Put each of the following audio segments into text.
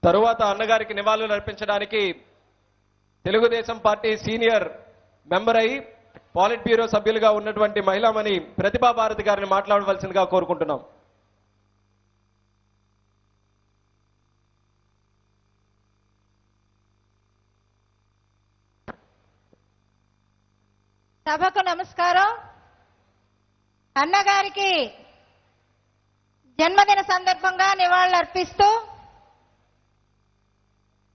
తరువాత అన్నగారికి నివాళులు అర్పించడానికి తెలుగుదేశం పార్టీ సీనియర్ మెంబర్ అయి పాలిట్ బ్యూరో సభ్యులుగా ఉన్నటువంటి మహిళామణి ప్రతిభా భారతి గారిని మాట్లాడవలసిందిగా కోరుకుంటున్నాం. సభకు నమస్కారం. అన్నగారికి జన్మదిన సందర్భంగా నివాళులు అర్పిస్తూ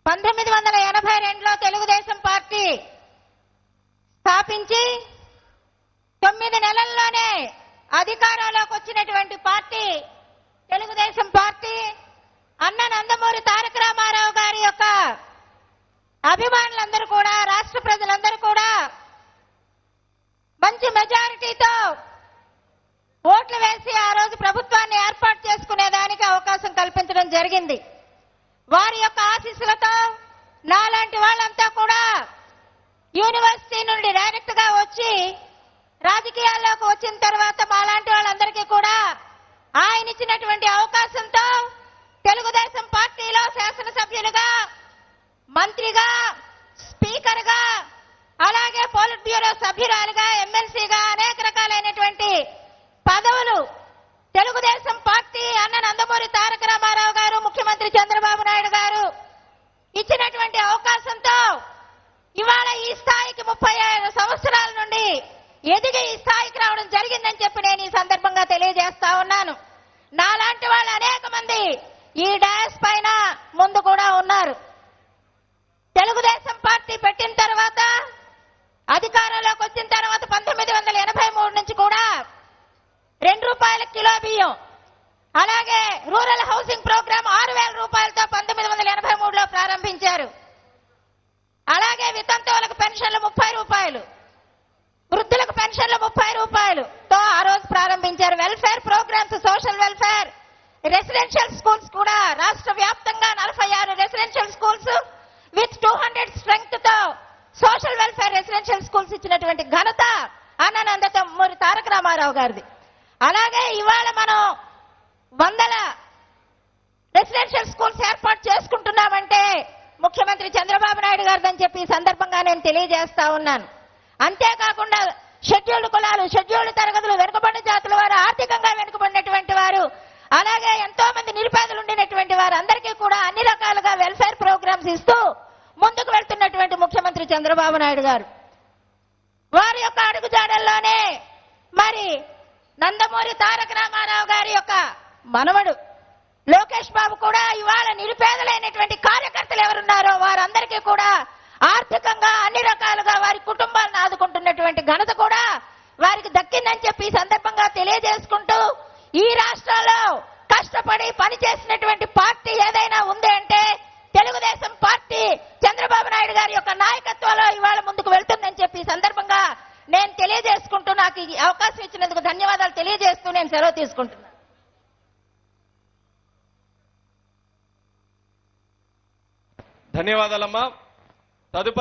1982లో తెలుగుదేశం పార్టీ స్థాపించి 9 నెలల్లోనే అధికారంలోకి వచ్చినటువంటి పార్టీ తెలుగుదేశం పార్టీ. అన్న నందమూరి తారక రామారావు గారి యొక్క అభిమానులందరూ కూడా, రాష్ట్ర ప్రజలందరూ కూడా మంచి మెజారిటీతో ఓట్లు వేసి ఆ రోజు ప్రభుత్వాన్ని ఏర్పాటు చేసుకునేదానికి అవకాశం కల్పించడం జరిగింది. వారి యొక్క ఆశీస్సులతో నాలాంటి వాళ్ళంతా కూడా యూనివర్సిటీ నుండి డైరెక్ట్ గా వచ్చి రాజకీయాల్లోకి వచ్చిన తర్వాత మాలాంటి వాళ్ళందరికీ కూడా ఆయన ఇచ్చినటువంటి అవకాశంతో తెలుగుదేశం పార్టీలో శాసనసభ్యులుగా, మంత్రిగా, స్పీకర్గా, అలాగే పోలిట్ బ్యూరో సభ్యురాలుగా, ఎమ్మెల్సీగా అనేక రకాలైనటువంటి పదవులు తెలుగుదేశం పార్టీ అన్న నందమూరి తారక రామారావు గారు, ముఖ్యమంత్రి చంద్రబాబు నాయుడు గారు ఇచ్చినటువంటి అవకాశంతో ఇవాళ ఈ స్థాయికి 35 సంవత్సరాల నుండి ఎదిగి ఈ స్థాయికి రావడం జరిగిందని చెప్పి నేను ఈ సందర్భంగా తెలియజేస్తా ఉన్నాను. నాలాంటి వాళ్ళు అనేక మంది ఈ డాష్ పైన ముందు కూడా ఉన్నారు. తెలుగుదేశం పార్టీ పెట్టిన తర్వాత, అధికారంలోకి వచ్చిన తర్వాత 1983 నుంచి కూడా 2 రూపాయల కిలో బియ్యం, అలాగే రూరల్ హౌసింగ్ ప్రోగ్రాం 6,000 రూపాయలతో 1983లో ప్రారంభించారు. అలాగే వితంతువులకు పెన్షన్లు 30 రూపాయలు, వృద్ధులకు పెన్షన్లు 30 రూపాయలుతో ఆ రోజు ప్రారంభించారు. Welfare programmes, social welfare, residential schools కూడా రాష్ట్ర వ్యాప్తంగా 46 రెసిడెన్షియల్ స్కూల్స్ విత్ 200 స్ట్రెంగ్త్ తో సోషల్ వెల్ఫేర్ రెసిడెన్షియల్ స్కూల్స్ ఇచ్చినటువంటి ఘనత అన్న నందమూరి తారక రామారావు గారిది. అలాగే ఇవాళ మనం 100 రెసిడెన్షియల్ స్కూల్స్ ఏర్పాటు చేసుకుంటున్నామంటే ముఖ్యమంత్రి చంద్రబాబు నాయుడు గారిదని చెప్పి ఈ సందర్భంగా నేను తెలియజేస్తా ఉన్నాను. అంతేకాకుండా షెడ్యూల్డ్ కులాలు, షెడ్యూల్డ్ తరగతులు, వెనుకబడిన జాతుల వారు, ఆర్థికంగా వెనుకబడినటువంటి వారు, అలాగే ఎంతో మంది నిరుపేదలు ఉండినటువంటి వారు అందరికీ కూడా అన్ని రకాలుగా వెల్ఫేర్ ప్రోగ్రామ్స్ ఇస్తూ ముందుకు వెళ్తున్నటువంటి ముఖ్యమంత్రి చంద్రబాబు నాయుడు గారు. వారి యొక్క అడుగుజాడల్లోనే మరి నందమూరి తారక రామారావు గారి యొక్క మనవడు లోకేష్ బాబు కూడా ఇవాళ నిరుపేదలైనటువంటి కార్యకర్తలు ఎవరున్నారో వారందరికీ కూడా ఆర్థికంగా అన్ని రకాలుగా వారి కుటుంబాలను ఆదుకుంటున్నటువంటి ఘనత కూడా వారికి దక్కిందని చెప్పి ఈ సందర్భంగా తెలియజేసుకుంటూ, ఈ రాష్ట్రంలో కష్టపడి పనిచేసినటువంటి పార్టీ ఏదైనా ఉంది అంటే తెలుగుదేశం పార్టీ చంద్రబాబు నాయుడు గారి యొక్క నాయకత్వంలో ఇవాళ ముందుకు వెళ్తుందని చెప్పి ఈ సందర్భంగా నేను తెలియజేసుకుంటూ, నాకు ఈ అవకాశం ఇచ్చినందుకు ధన్యవాదాలు తెలియజేస్తూ నేను సెలవు తీసుకుంటున్నాను. ధన్యవాదాలమ్మా. తదుపరి